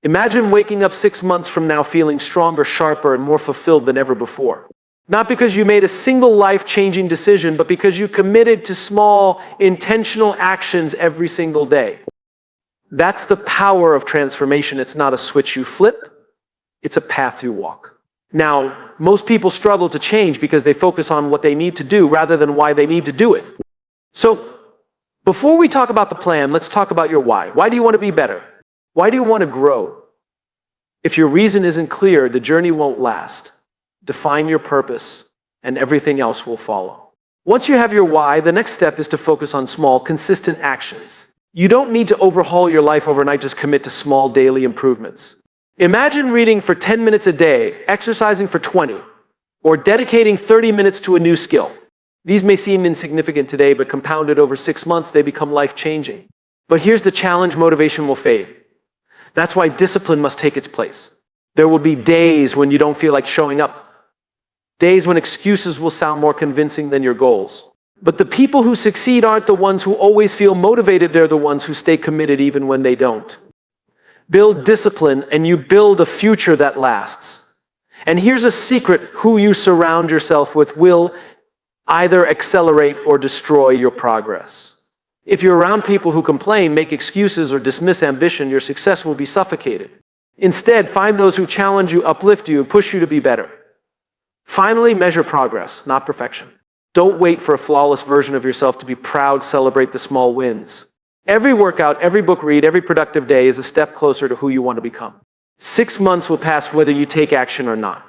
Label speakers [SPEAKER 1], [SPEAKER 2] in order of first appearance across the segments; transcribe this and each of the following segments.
[SPEAKER 1] Imagine waking up 6 months from now feeling stronger, sharper, and more fulfilled than ever before. Not because you made a single life-changing decision, but because you committed to small, intentional actions every single day. That's the power of transformation. It's not a switch you flip, it's a path you walk. Now, most people struggle to change because they focus on what they need to do rather than why they need to do it. So, before we talk about the plan, let's talk about your why. Why do you want to be better? Why do you want to grow? If your reason isn't clear, the journey won't last. Define your purpose, and everything else will follow. Once you have your why, the next step is to focus on small, consistent actions. You don't need to overhaul your life overnight, just commit to small daily improvements. Imagine reading for 10 minutes a day, exercising for 20, or dedicating 30 minutes to a new skill. These may seem insignificant today, but compounded over 6 months, they become life-changing. But here's the challenge: motivation will fade. That's why discipline must take its place. There will be days when you don't feel like showing up. Days when excuses will sound more convincing than your goals. But the people who succeed aren't the ones who always feel motivated, they're the ones who stay committed even when they don't. Build discipline and you build a future that lasts. And here's a secret: who you surround yourself with will either accelerate or destroy your progress. If you're around people who complain, make excuses, or dismiss ambition, your success will be suffocated. Instead, find those who challenge you, uplift you, and push you to be better. Finally, measure progress, not perfection. Don't wait for a flawless version of yourself to be proud. Celebrate the small wins. Every workout, every book read, every productive day is a step closer to who you want to become. 6 months will pass whether you take action or not.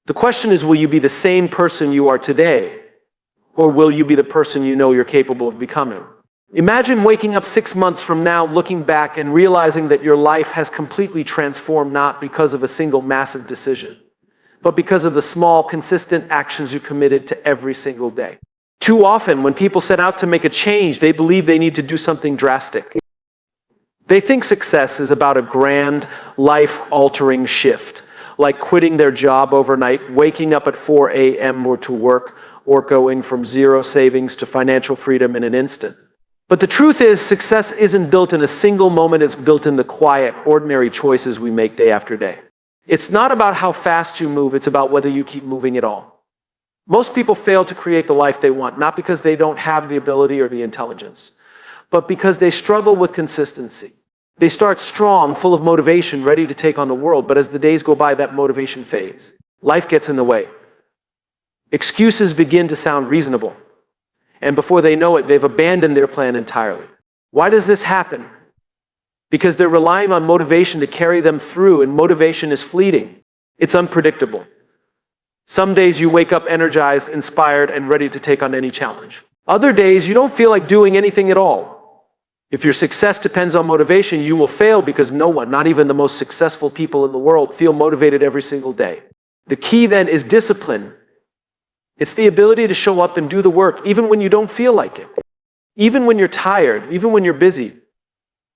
[SPEAKER 1] The question is, will you be the same person you are today, or will you be the person you know you're capable of becoming? Imagine waking up 6 months from now, looking back and realizing that your life has completely transformed, not because of a single massive decision, but because of the small, consistent actions you committed to every single day. Too often, when people set out to make a change, they believe they need to do something drastic. They think success is about a grand, life-altering shift, like quitting their job overnight, waking up at 4 a.m. or to work, or going from zero savings to financial freedom in an instant. But the truth is, success isn't built in a single moment. It's built in the quiet, ordinary choices we make day after day. It's not about how fast you move. It's about whether you keep moving at all. Most people fail to create the life they want, not because they don't have the ability or the intelligence, but because they struggle with consistency. They start strong, full of motivation, ready to take on the world, but as the days go by, that motivation fades. Life gets in the way. Excuses begin to sound reasonable. And before they know it, they've abandoned their plan entirely. Why does this happen? Because they're relying on motivation to carry them through, and motivation is fleeting. It's unpredictable. Some days you wake up energized, inspired, and ready to take on any challenge. Other days you don't feel like doing anything at all. If your success depends on motivation, you will fail, because no one, not even the most successful people in the world, feel motivated every single day. The key then is discipline. It's the ability to show up and do the work even when you don't feel like it, even when you're tired, even when you're busy,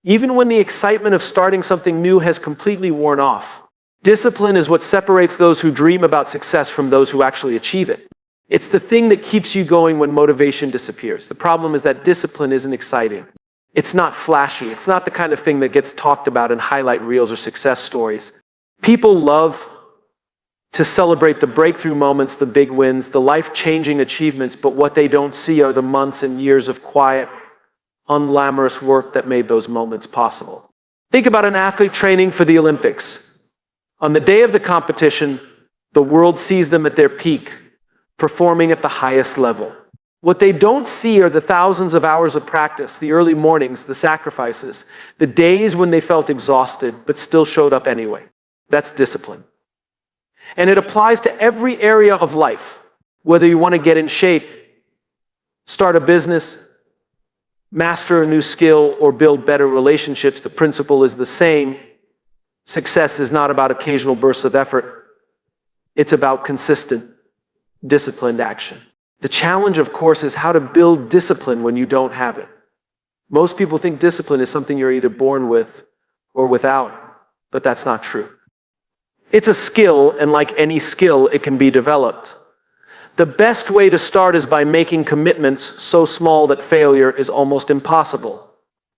[SPEAKER 1] even when the excitement of starting something new has completely worn off. Discipline is what separates those who dream about success from those who actually achieve it. It's the thing that keeps you going when motivation disappears. The problem is that discipline isn't exciting. It's not flashy. It's not the kind of thing that gets talked about in highlight reels or success stories. People love to celebrate the breakthrough moments, the big wins, the life-changing achievements, but what they don't see are the months and years of quiet, unglamorous work that made those moments possible. Think about an athlete training for the Olympics. On the day of the competition, the world sees them at their peak, performing at the highest level. What they don't see are the thousands of hours of practice, the early mornings, the sacrifices, the days when they felt exhausted but still showed up anyway. That's discipline. And it applies to every area of life. Whether you want to get in shape, start a business, master a new skill, or build better relationships, the principle is the same. Success is not about occasional bursts of effort. It's about consistent, disciplined action. The challenge, of course, is how to build discipline when you don't have it. Most people think discipline is something you're either born with or without, but that's not true. It's a skill, and like any skill, it can be developed. The best way to start is by making commitments so small that failure is almost impossible.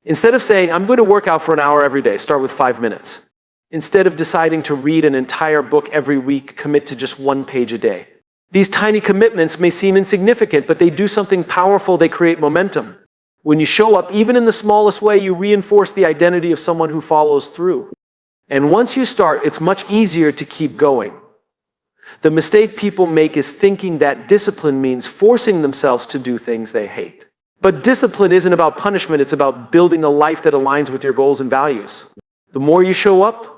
[SPEAKER 1] Instead of saying, I'm going to work out for an hour every day, start with 5 minutes. Instead of deciding to read an entire book every week, commit to just 1 page a day. These tiny commitments may seem insignificant, but they do something powerful. They create momentum. When you show up, even in the smallest way, you reinforce the identity of someone who follows through. And once you start, it's much easier to keep going. The mistake people make is thinking that discipline means forcing themselves to do things they hate. But discipline isn't about punishment, it's about building a life that aligns with your goals and values. The more you show up,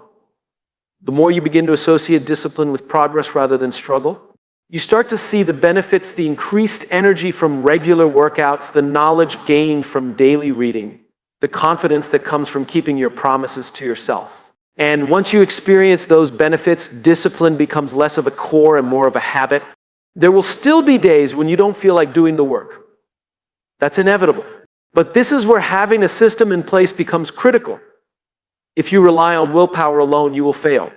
[SPEAKER 1] the more you begin to associate discipline with progress rather than struggle. You start to see the benefits, the increased energy from regular workouts, the knowledge gained from daily reading, the confidence that comes from keeping your promises to yourself. And once you experience those benefits, discipline becomes less of a core and more of a habit. There will still be days when you don't feel like doing the work. That's inevitable. But this is where having a system in place becomes critical. If you rely on willpower alone, you will fail.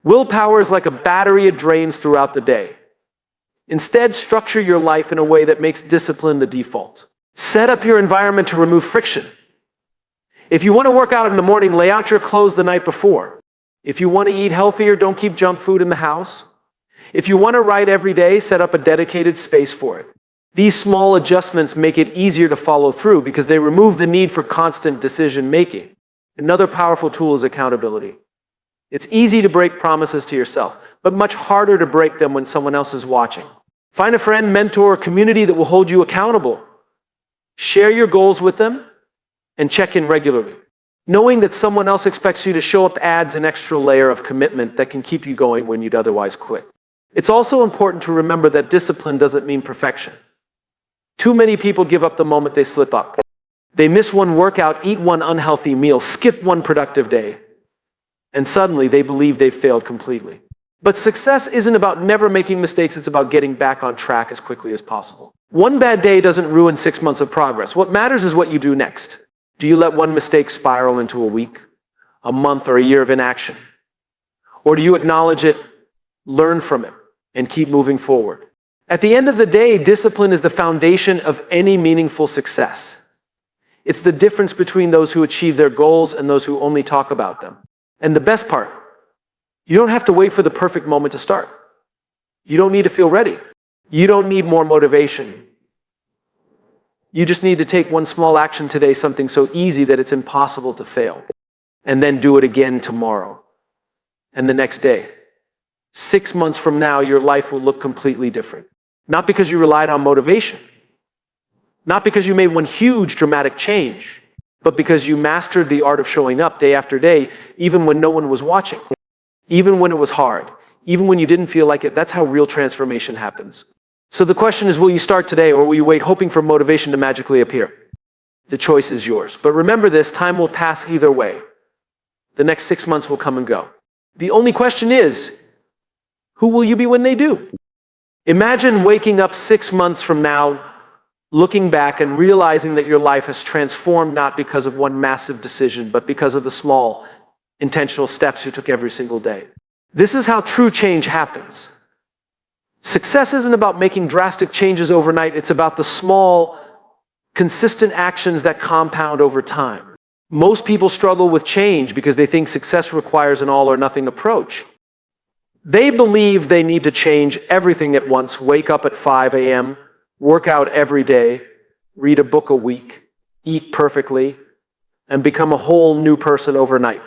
[SPEAKER 1] Willpower is like a battery, it drains throughout the day. Instead, structure your life in a way that makes discipline the default. Set up your environment to remove friction. If you want to work out in the morning, lay out your clothes the night before. If you want to eat healthier, don't keep junk food in the house. If you want to write every day, set up a dedicated space for it. These small adjustments make it easier to follow through because they remove the need for constant decision making. Another powerful tool is accountability. It's easy to break promises to yourself, but much harder to break them when someone else is watching. Find a friend, mentor, or community that will hold you accountable. Share your goals with them and check in regularly. Knowing that someone else expects you to show up adds an extra layer of commitment that can keep you going when you'd otherwise quit. It's also important to remember that discipline doesn't mean perfection. Too many people give up the moment they slip up. They miss one workout, eat one unhealthy meal, skip one productive day, and suddenly they believe they've failed completely. But success isn't about never making mistakes, it's about getting back on track as quickly as possible. One bad day doesn't ruin 6 months of progress. What matters is what you do next. Do you let one mistake spiral into a week, a month, or a year of inaction? Or do you acknowledge it, learn from it, and keep moving forward? At the end of the day, discipline is the foundation of any meaningful success. It's the difference between those who achieve their goals and those who only talk about them. And the best part, you don't have to wait for the perfect moment to start. You don't need to feel ready. You don't need more motivation. You just need to take one small action today, something so easy that it's impossible to fail, and then do it again tomorrow and the next day. 6 months from now, your life will look completely different. Not because you relied on motivation, not because you made one huge dramatic change, but because you mastered the art of showing up day after day, even when no one was watching, even when it was hard, even when you didn't feel like it. That's how real transformation happens. So the question is, will you start today, or will you wait hoping for motivation to magically appear? The choice is yours. But remember this, time will pass either way. The next 6 months will come and go. The only question is, who will you be when they do? Imagine waking up 6 months from now, looking back and realizing that your life has transformed not because of one massive decision, but because of the small, intentional steps you took every single day. This is how true change happens. Success isn't about making drastic changes overnight. It's about the small, consistent actions that compound over time. Most people struggle with change because they think success requires an all-or-nothing approach. They believe they need to change everything at once, wake up at 5 a.m., work out every day, read a book a week, eat perfectly, and become a whole new person overnight.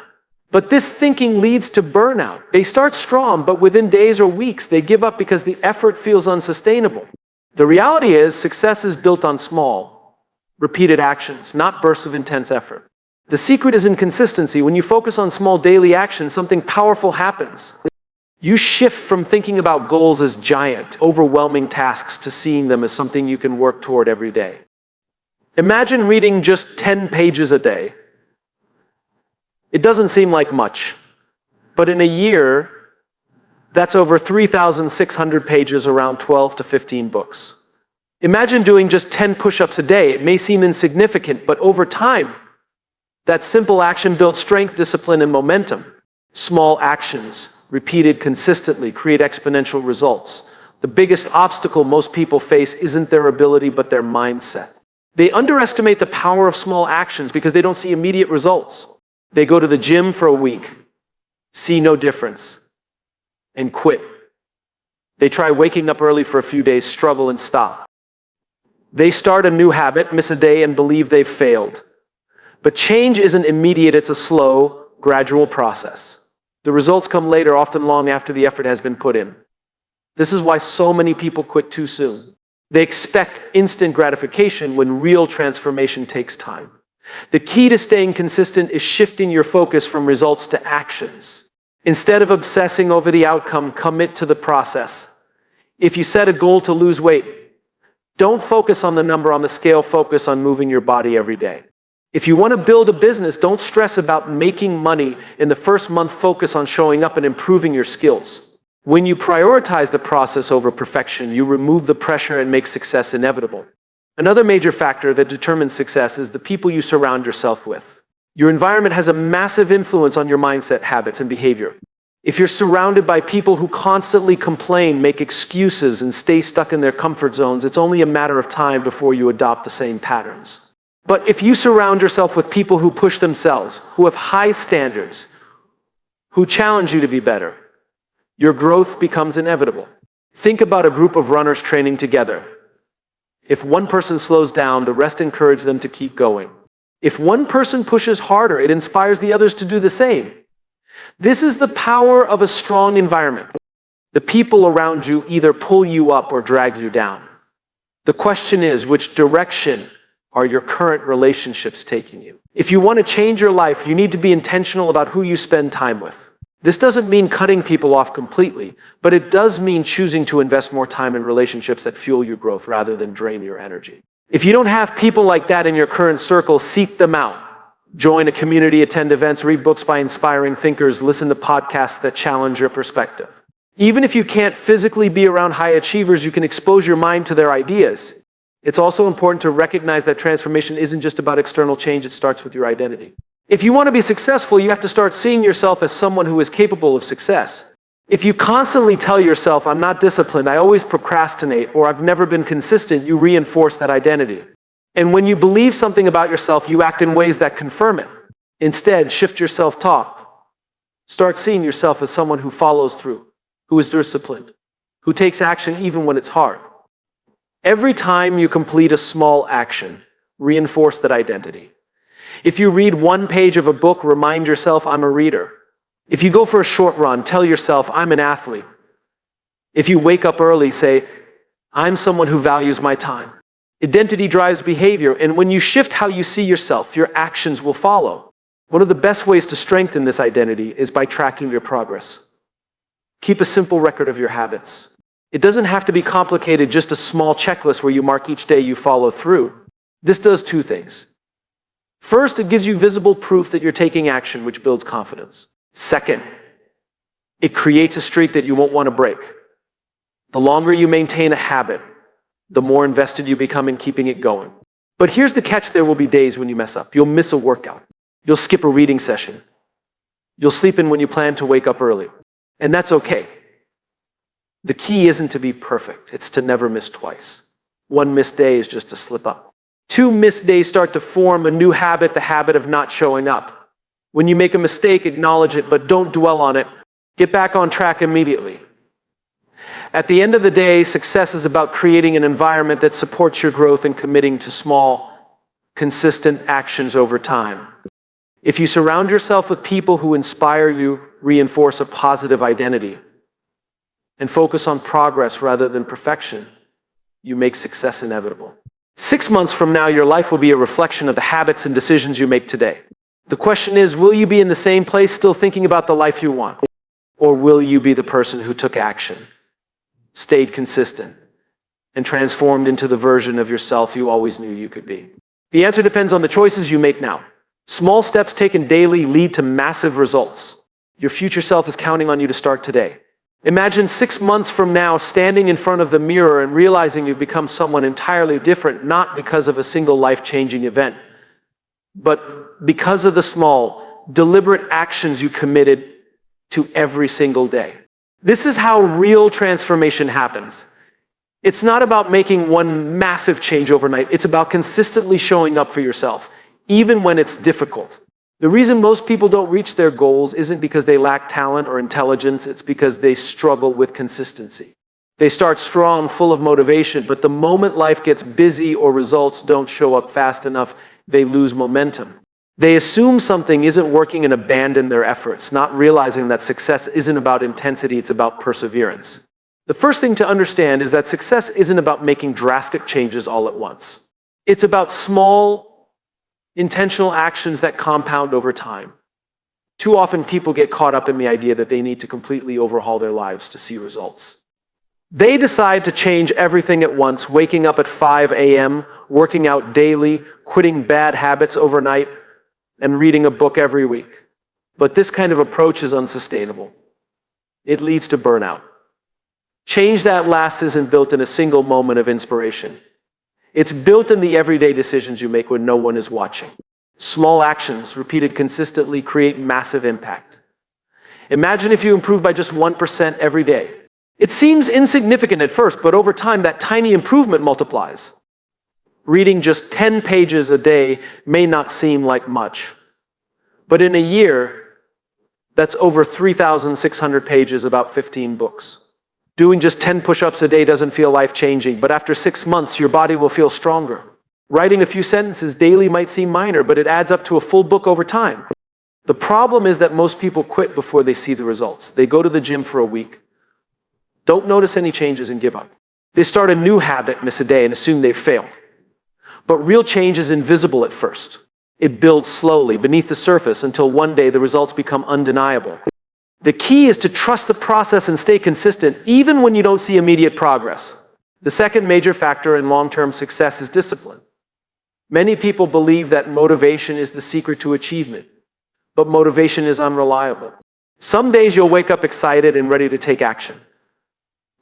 [SPEAKER 1] But this thinking leads to burnout. They start strong, but within days or weeks, they give up because the effort feels unsustainable. The reality is, success is built on small, repeated actions, not bursts of intense effort. The secret is in consistency. When you focus on small daily actions, something powerful happens. You shift from thinking about goals as giant, overwhelming tasks to seeing them as something you can work toward every day. Imagine reading just 10 pages a day. It doesn't seem like much, but in a year, that's over 3,600 pages, around 12 to 15 books. Imagine doing just 10 push-ups a day. It may seem insignificant, but over time, that simple action builds strength, discipline, and momentum. Small actions, repeated consistently, create exponential results. The biggest obstacle most people face isn't their ability, but their mindset. They underestimate the power of small actions because they don't see immediate results. They go to the gym for a week, see no difference, and quit. They try waking up early for a few days, struggle, and stop. They start a new habit, miss a day, and believe they've failed. But change isn't immediate, it's a slow, gradual process. The results come later, often long after the effort has been put in. This is why so many people quit too soon. They expect instant gratification when real transformation takes time. The key to staying consistent is shifting your focus from results to actions. Instead of obsessing over the outcome, commit to the process. If you set a goal to lose weight, don't focus on the number on the scale, focus on moving your body every day. If you want to build a business, don't stress about making money in the first month, focus on showing up and improving your skills. When you prioritize the process over perfection, you remove the pressure and make success inevitable. Another major factor that determines success is the people you surround yourself with. Your environment has a massive influence on your mindset, habits, and behavior. If you're surrounded by people who constantly complain, make excuses, and stay stuck in their comfort zones, it's only a matter of time before you adopt the same patterns. But if you surround yourself with people who push themselves, who have high standards, who challenge you to be better, your growth becomes inevitable. Think about a group of runners training together. If one person slows down, the rest encourage them to keep going. If one person pushes harder, it inspires the others to do the same. This is the power of a strong environment. The people around you either pull you up or drag you down. The question is, which direction are your current relationships taking you? If you want to change your life, you need to be intentional about who you spend time with. This doesn't mean cutting people off completely, but it does mean choosing to invest more time in relationships that fuel your growth rather than drain your energy. If you don't have people like that in your current circle, seek them out. Join a community, attend events, read books by inspiring thinkers, listen to podcasts that challenge your perspective. Even if you can't physically be around high achievers, you can expose your mind to their ideas. It's also important to recognize that transformation isn't just about external change, it starts with your identity. If you want to be successful, you have to start seeing yourself as someone who is capable of success. If you constantly tell yourself, I'm not disciplined, I always procrastinate, or I've never been consistent, you reinforce that identity. And when you believe something about yourself, you act in ways that confirm it. Instead, shift your self-talk. Start seeing yourself as someone who follows through, who is disciplined, who takes action even when it's hard. Every time you complete a small action, reinforce that identity. If you read one page of a book, remind yourself, I'm a reader. If you go for a short run, tell yourself, I'm an athlete. If you wake up early, say, I'm someone who values my time. Identity drives behavior, and when you shift how you see yourself, your actions will follow. One of the best ways to strengthen this identity is by tracking your progress. Keep a simple record of your habits. It doesn't have to be complicated, just a small checklist where you mark each day you follow through. This does two things. First, it gives you visible proof that you're taking action, which builds confidence. Second, it creates a streak that you won't want to break. The longer you maintain a habit, the more invested you become in keeping it going. But here's the catch, there will be days when you mess up. You'll miss a workout. You'll skip a reading session. You'll sleep in when you plan to wake up early. And that's okay. The key isn't to be perfect. It's to never miss twice. One missed day is just a slip up. 2 missed days start to form a new habit, the habit of not showing up. When you make a mistake, acknowledge it, but don't dwell on it. Get back on track immediately. At the end of the day, success is about creating an environment that supports your growth and committing to small, consistent actions over time. If you surround yourself with people who inspire you, reinforce a positive identity, and focus on progress rather than perfection, you make success inevitable. 6 months from now, your life will be a reflection of the habits and decisions you make today. The question is, will you be in the same place, still thinking about the life you want? Or will you be the person who took action, stayed consistent, and transformed into the version of yourself you always knew you could be? The answer depends on the choices you make now. Small steps taken daily lead to massive results. Your future self is counting on you to start today. Imagine 6 months from now standing in front of the mirror and realizing you've become someone entirely different, not because of a single life-changing event, but because of the small, deliberate actions you committed to every single day. This is how real transformation happens. It's not about making one massive change overnight. It's about consistently showing up for yourself, even when it's difficult. The reason most people don't reach their goals isn't because they lack talent or intelligence, it's because they struggle with consistency. They start strong, full of motivation, but the moment life gets busy or results don't show up fast enough, they lose momentum. They assume something isn't working and abandon their efforts, not realizing that success isn't about intensity, it's about perseverance. The first thing to understand is that success isn't about making drastic changes all at once. It's about small, intentional actions that compound over time. Too often people get caught up in the idea that they need to completely overhaul their lives to see results. They decide to change everything at once, waking up at 5 a.m., working out daily, quitting bad habits overnight, and reading a book every week. But this kind of approach is unsustainable. It leads to burnout. Change that lasts isn't built in a single moment of inspiration. It's built in the everyday decisions you make when no one is watching. Small actions, repeated consistently, create massive impact. Imagine if you improve by just 1% every day. It seems insignificant at first, but over time, that tiny improvement multiplies. Reading just 10 pages a day may not seem like much, but in a year, that's over 3,600 pages, about 15 books. Doing just 10 push-ups a day doesn't feel life-changing, but after 6 months, your body will feel stronger. Writing a few sentences daily might seem minor, but it adds up to a full book over time. The problem is that most people quit before they see the results. They go to the gym for a week, don't notice any changes and give up. They start a new habit, miss a day, and assume they've failed. But real change is invisible at first. It builds slowly beneath the surface until one day the results become undeniable. The key is to trust the process and stay consistent even when you don't see immediate progress. The second major factor in long-term success is discipline. Many people believe that motivation is the secret to achievement, but motivation is unreliable. Some days you'll wake up excited and ready to take action.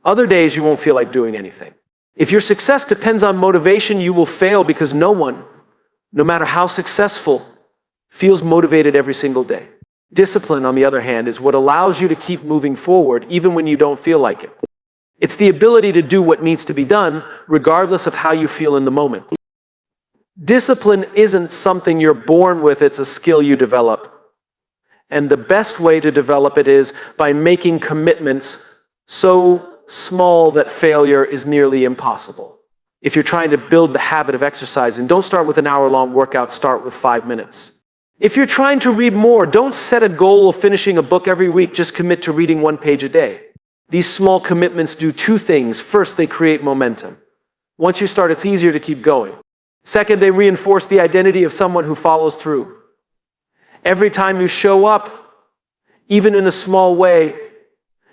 [SPEAKER 1] Other days you won't feel like doing anything. If your success depends on motivation, you will fail because no one, no matter how successful, feels motivated every single day. Discipline, on the other hand, is what allows you to keep moving forward even when you don't feel like it. It's the ability to do what needs to be done regardless of how you feel in the moment. Discipline isn't something you're born with, it's a skill you develop. And the best way to develop it is by making commitments so small that failure is nearly impossible. If you're trying to build the habit of exercising, don't start with an hour-long workout, start with 5 minutes. If you're trying to read more, don't set a goal of finishing a book every week, just commit to reading 1 page a day. These small commitments do 2 things. First, they create momentum. Once you start, it's easier to keep going. Second, they reinforce the identity of someone who follows through. Every time you show up, even in a small way,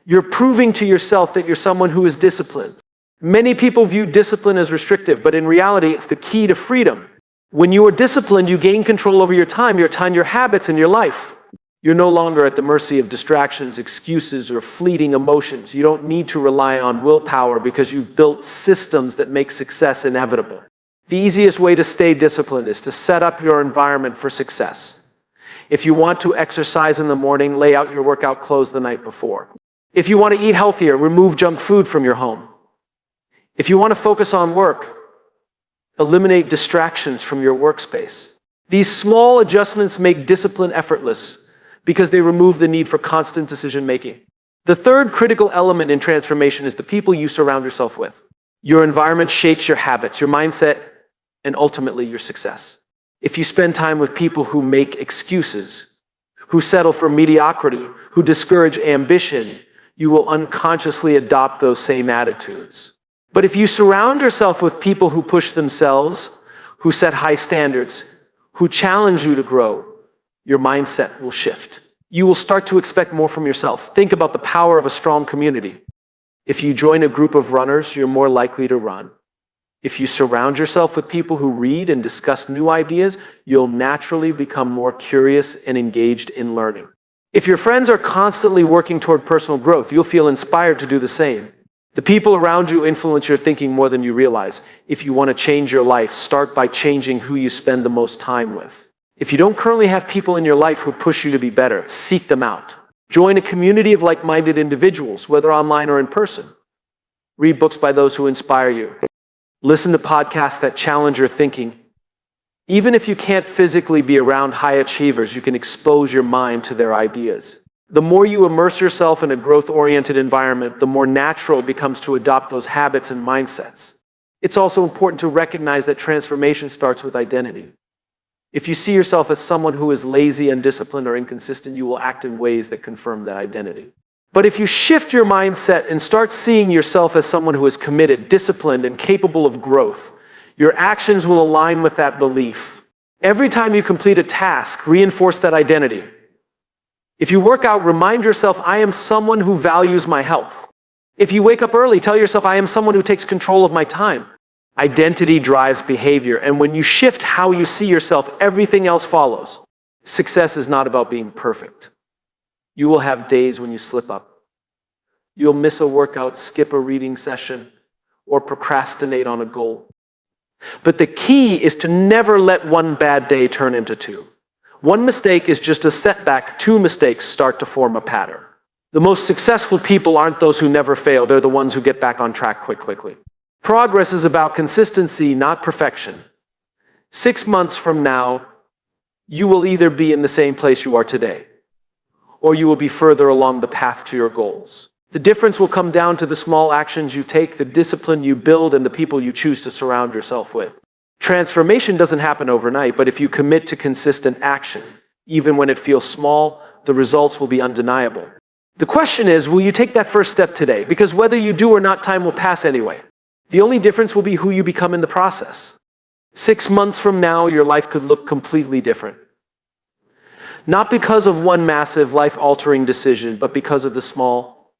[SPEAKER 1] you're proving to yourself that you're someone who is disciplined. Many people view discipline as restrictive, but in reality, it's the key to freedom. When you are disciplined, you gain control over your time, your habits, and your life. You're no longer at the mercy of distractions, excuses, or fleeting emotions. You don't need to rely on willpower because you've built systems that make success inevitable. The easiest way to stay disciplined is to set up your environment for success. If you want to exercise in the morning, lay out your workout clothes the night before. If you want to eat healthier, remove junk food from your home. If you want to focus on work, eliminate distractions from your workspace. These small adjustments make discipline effortless because they remove the need for constant decision-making. The third critical element in transformation is the people you surround yourself with. Your environment shapes your habits, your mindset, and ultimately your success. If you spend time with people who make excuses, who settle for mediocrity, who discourage ambition, you will unconsciously adopt those same attitudes. But if you surround yourself with people who push themselves, who set high standards, who challenge you to grow, your mindset will shift. You will start to expect more from yourself. Think about the power of a strong community. If you join a group of runners, you're more likely to run. If you surround yourself with people who read and discuss new ideas, you'll naturally become more curious and engaged in learning. If your friends are constantly working toward personal growth, you'll feel inspired to do the same. The people around you influence your thinking more than you realize. If you want to change your life, start by changing who you spend the most time with. If you don't currently have people in your life who push you to be better, seek them out. Join a community of like-minded individuals, whether online or in person. Read books by those who inspire you. Listen to podcasts that challenge your thinking. Even if you can't physically be around high achievers, you can expose your mind to their ideas. The more you immerse yourself in a growth-oriented environment, the more natural it becomes to adopt those habits and mindsets. It's also important to recognize that transformation starts with identity. If you see yourself as someone who is lazy, undisciplined, or inconsistent, you will act in ways that confirm that identity. But if you shift your mindset and start seeing yourself as someone who is committed, disciplined, and capable of growth, your actions will align with that belief. Every time you complete a task, reinforce that identity. If you work out, remind yourself, I am someone who values my health. If you wake up early, tell yourself, I am someone who takes control of my time. Identity drives behavior, and when you shift how you see yourself, everything else follows. Success is not about being perfect. You will have days when you slip up. You'll miss a workout, skip a reading session, or procrastinate on a goal. But the key is to never let one bad day turn into two. One mistake is just a setback. Two mistakes start to form a pattern. The most successful people aren't those who never fail. They're the ones who get back on track quickly. Progress is about consistency, not perfection. 6 months from now, you will either be in the same place you are today, or you will be further along the path to your goals. The difference will come down to the small actions you take, the discipline you build, and the people you choose to surround yourself with. Transformation doesn't happen overnight, but if you commit to consistent action, even when it feels small, the results will be undeniable. The question is, will you take that first step today? Because whether you do or not, time will pass anyway. The only difference will be who you become in the process. 6 months from now, your life could look completely different. Not because of one massive life-altering decision, but because of the small,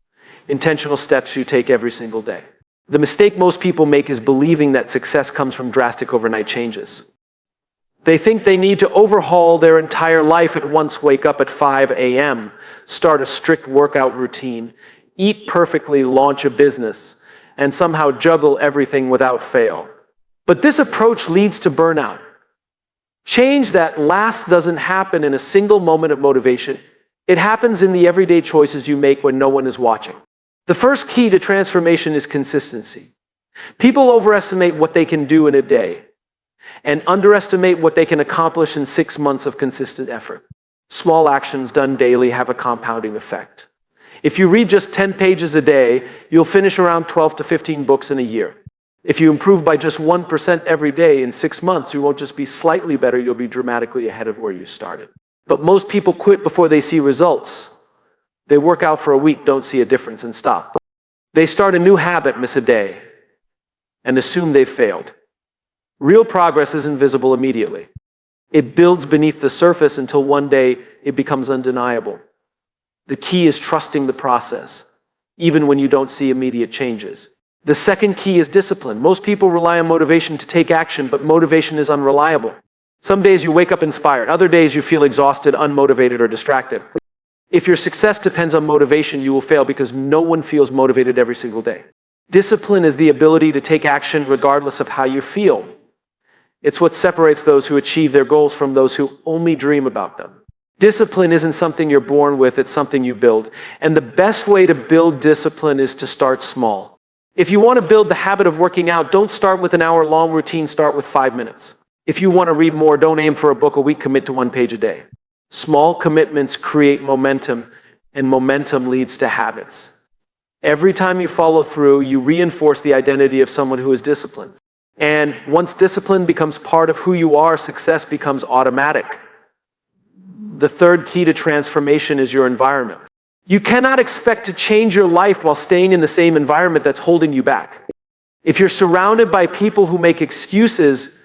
[SPEAKER 1] intentional steps you take every single day. The mistake most people make is believing that success comes from drastic overnight changes. They think they need to overhaul their entire life at once, wake up at 5 a.m., start a strict workout routine, eat perfectly, launch a business, and somehow juggle everything without fail. But this approach leads to burnout. Change that lasts doesn't happen in a single moment of motivation. It happens in the everyday choices you make when no one is watching. The first key to transformation is consistency. People overestimate what they can do in a day and underestimate what they can accomplish in 6 months of consistent effort. Small actions done daily have a compounding effect. If you read just 10 pages a day, you'll finish around 12 to 15 books in a year. If you improve by just 1% every day in 6 months, you won't just be slightly better, you'll be dramatically ahead of where you started. But most people quit before they see results. They work out for a week, don't see a difference, and stop. They start a new habit, miss a day, and assume they've failed. Real progress isn't visible immediately. It builds beneath the surface until one day it becomes undeniable. The key is trusting the process, even when you don't see immediate changes. The second key is discipline. Most people rely on motivation to take action, but motivation is unreliable. Some days you wake up inspired, other days you feel exhausted, unmotivated, or distracted. If your success depends on motivation, you will fail because no one feels motivated every single day. Discipline is the ability to take action regardless of how you feel. It's what separates those who achieve their goals from those who only dream about them. Discipline isn't something you're born with, it's something you build. And the best way to build discipline is to start small. If you want to build the habit of working out, don't start with an hour-long routine, start with 5 minutes. If you want to read more, don't aim for a book a week, commit to 1 page a day. Small commitments create momentum, and momentum leads to habits. Every time you follow through, you reinforce the identity of someone who is disciplined. And once discipline becomes part of who you are, success becomes automatic. The third key to transformation is your environment. You cannot expect to change your life while staying in the same environment that's holding you back. If you're surrounded by people who make excuses,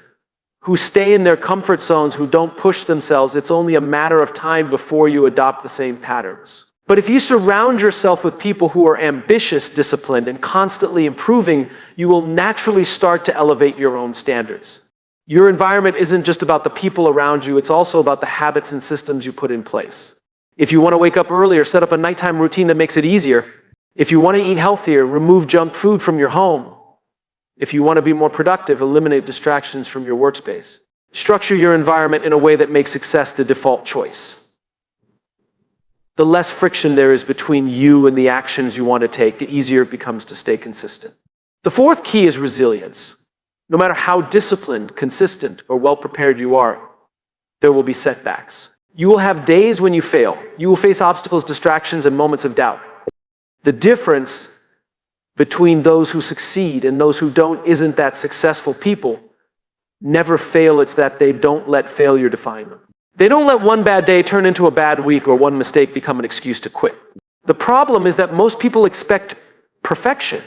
[SPEAKER 1] who stay in their comfort zones, who don't push themselves, it's only a matter of time before you adopt the same patterns. But if you surround yourself with people who are ambitious, disciplined, and constantly improving, you will naturally start to elevate your own standards. Your environment isn't just about the people around you, it's also about the habits and systems you put in place. If you want to wake up earlier, set up a nighttime routine that makes it easier. If you want to eat healthier, remove junk food from your home. If you want to be more productive, eliminate distractions from your workspace. Structure your environment in a way that makes success the default choice. The less friction there is between you and the actions you want to take, the easier it becomes to stay consistent. The fourth key is resilience. No matter how disciplined, consistent, or well-prepared you are, there will be setbacks. You will have days when you fail. You will face obstacles, distractions, and moments of doubt. The difference between those who succeed and those who don't isn't that successful people never fail, it's that they don't let failure define them. They don't let one bad day turn into a bad week or one mistake become an excuse to quit. The problem is that most people expect perfection.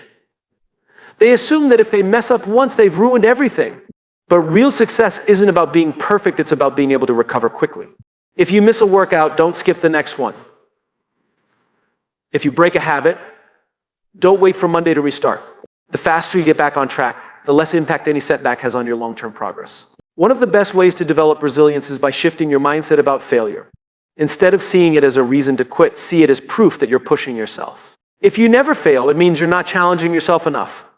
[SPEAKER 1] They assume that if they mess up once, they've ruined everything. But real success isn't about being perfect, it's about being able to recover quickly. If you miss a workout, don't skip the next one. If you break a habit, don't wait for Monday to restart. The faster you get back on track, the less impact any setback has on your long-term progress. One of the best ways to develop resilience is by shifting your mindset about failure. Instead of seeing it as a reason to quit, see it as proof that you're pushing yourself. If you never fail, it means you're not challenging yourself enough.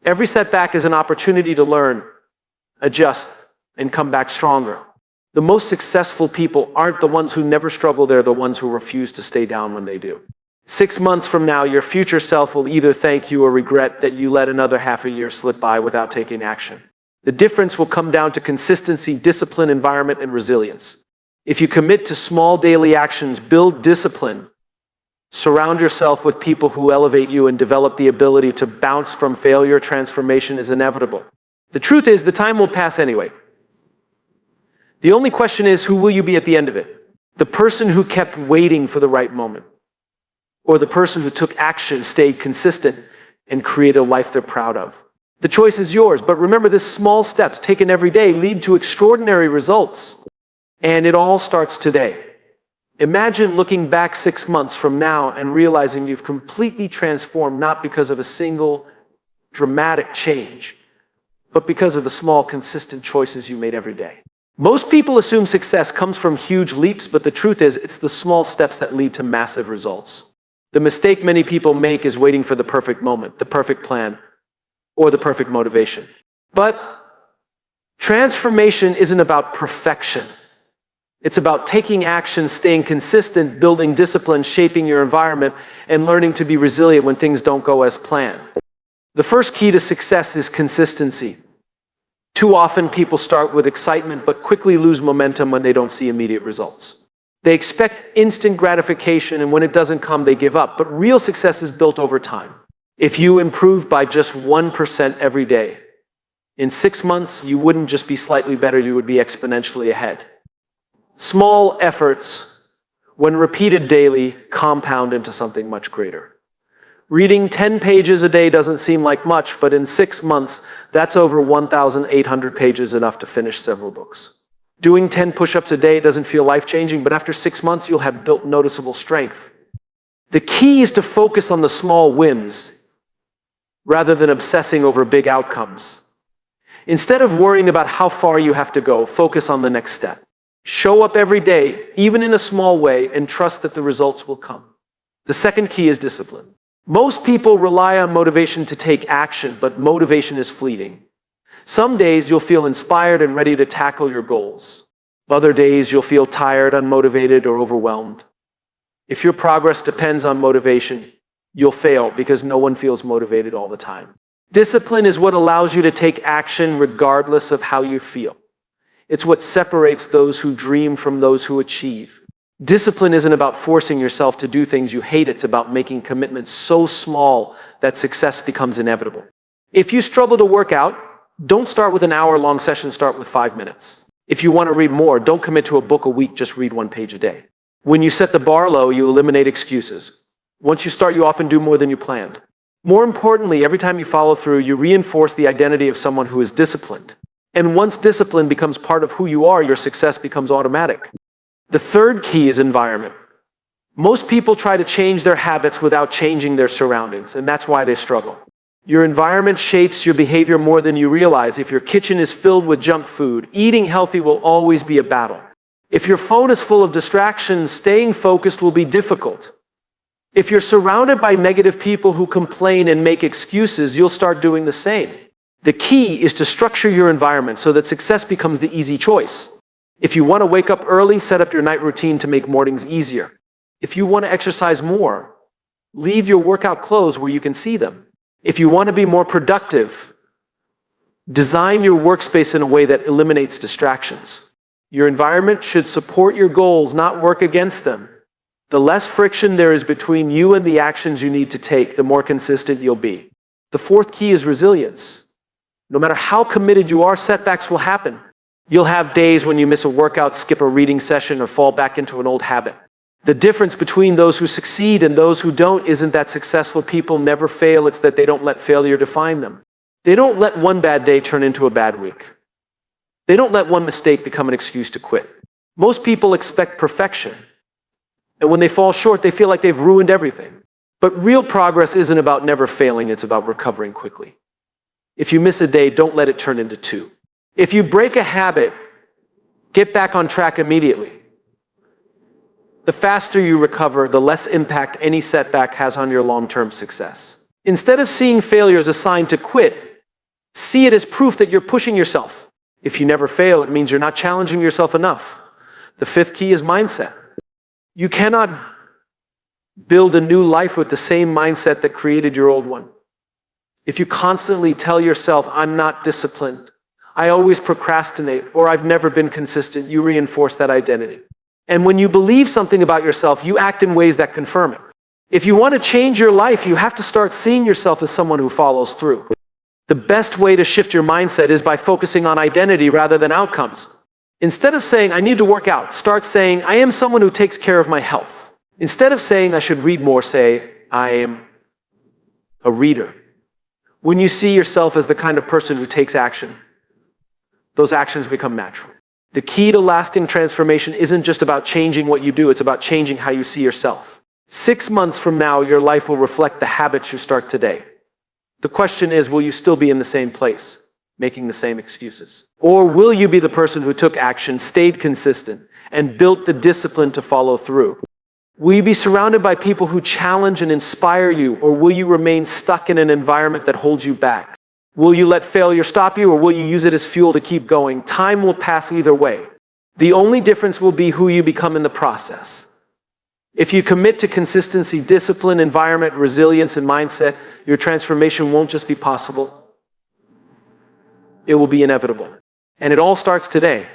[SPEAKER 1] Every setback is an opportunity to learn, adjust, and come back stronger. The most successful people aren't the ones who never struggle, they're the ones who refuse to stay down when they do. 6 months from now, your future self will either thank you or regret that you let another half a year slip by without taking action. The difference will come down to consistency, discipline, environment, and resilience. If you commit to small daily actions, build discipline, surround yourself with people who elevate you, and develop the ability to bounce from failure, transformation is inevitable. The truth is, the time will pass anyway. The only question is, who will you be at the end of it? The person who kept waiting for the right moment, or the person who took action, stayed consistent, and created a life they're proud of? The choice is yours, but remember, this small steps taken every day lead to extraordinary results. And it all starts today. Imagine looking back 6 months from now and realizing you've completely transformed, not because of a single dramatic change, but because of the small, consistent choices you made every day. Most people assume success comes from huge leaps, but the truth is, it's the small steps that lead to massive results. The mistake many people make is waiting for the perfect moment, the perfect plan, or the perfect motivation. But transformation isn't about perfection. It's about taking action, staying consistent, building discipline, shaping your environment, and learning to be resilient when things don't go as planned. The first key to success is consistency. Too often people start with excitement but quickly lose momentum when they don't see immediate results. They expect instant gratification, and when it doesn't come, they give up. But real success is built over time. If you improve by just 1% every day, in 6 months, you wouldn't just be slightly better, you would be exponentially ahead. Small efforts, when repeated daily, compound into something much greater. Reading 10 pages a day doesn't seem like much, but in 6 months, that's over 1,800 pages, enough to finish several books. Doing 10 push-ups a day doesn't feel life-changing, but after 6 months, you'll have built noticeable strength. The key is to focus on the small wins rather than obsessing over big outcomes. Instead of worrying about how far you have to go, focus on the next step. Show up every day, even in a small way, and trust that the results will come. The second key is discipline. Most people rely on motivation to take action, but motivation is fleeting. Some days you'll feel inspired and ready to tackle your goals. Other days you'll feel tired, unmotivated, or overwhelmed. If your progress depends on motivation, you'll fail because no one feels motivated all the time. Discipline is what allows you to take action regardless of how you feel. It's what separates those who dream from those who achieve. Discipline isn't about forcing yourself to do things you hate. It's about making commitments so small that success becomes inevitable. If you struggle to work out, don't start with an hour-long session, start with 5 minutes. If you want to read more, don't commit to a book a week, just read 1 page a day. When you set the bar low, you eliminate excuses. Once you start, you often do more than you planned. More importantly, every time you follow through, you reinforce the identity of someone who is disciplined. And once discipline becomes part of who you are, your success becomes automatic. The third key is environment. Most people try to change their habits without changing their surroundings, and that's why they struggle. Your environment shapes your behavior more than you realize. If your kitchen is filled with junk food, eating healthy will always be a battle. If your phone is full of distractions, staying focused will be difficult. If you're surrounded by negative people who complain and make excuses, you'll start doing the same. The key is to structure your environment so that success becomes the easy choice. If you want to wake up early, set up your night routine to make mornings easier. If you want to exercise more, leave your workout clothes where you can see them. If you want to be more productive, Design your workspace in a way that eliminates distractions. Your environment should support your goals, not work against them. The less friction there is between you and the actions you need to take, the more consistent you'll be. The fourth key is resilience. No matter how committed you are, setbacks will happen. You'll have days when you miss a workout, skip a reading session, or fall back into an old habit. The difference between those who succeed and those who don't isn't that successful people never fail, it's that they don't let failure define them. They don't let one bad day turn into a bad week. They don't let one mistake become an excuse to quit. Most people expect perfection. And when they fall short, they feel like they've ruined everything. But real progress isn't about never failing, it's about recovering quickly. If you miss a day, don't let it turn into two. If you break a habit, get back on track immediately. The faster you recover, the less impact any setback has on your long-term success. Instead of seeing failure as a sign to quit, see it as proof that you're pushing yourself. If you never fail, it means you're not challenging yourself enough. The fifth key is mindset. You cannot build a new life with the same mindset that created your old one. If you constantly tell yourself, I'm not disciplined, I always procrastinate, or I've never been consistent, you reinforce that identity. And when you believe something about yourself, you act in ways that confirm it. If you want to change your life, you have to start seeing yourself as someone who follows through. The best way to shift your mindset is by focusing on identity rather than outcomes. Instead of saying, I need to work out, start saying, I am someone who takes care of my health. Instead of saying, I should read more, say, I am a reader. When you see yourself as the kind of person who takes action, those actions become natural. The key to lasting transformation isn't just about changing what you do, it's about changing how you see yourself. 6 months from now, your life will reflect the habits you start today. The question is, will you still be in the same place, making the same excuses? Or will you be the person who took action, stayed consistent, and built the discipline to follow through? Will you be surrounded by people who challenge and inspire you, or will you remain stuck in an environment that holds you back? Will you let failure stop you, or will you use it as fuel to keep going? Time will pass either way. The only difference will be who you become in the process. If you commit to consistency, discipline, environment, resilience, and mindset, your transformation won't just be possible, it will be inevitable. And it all starts today.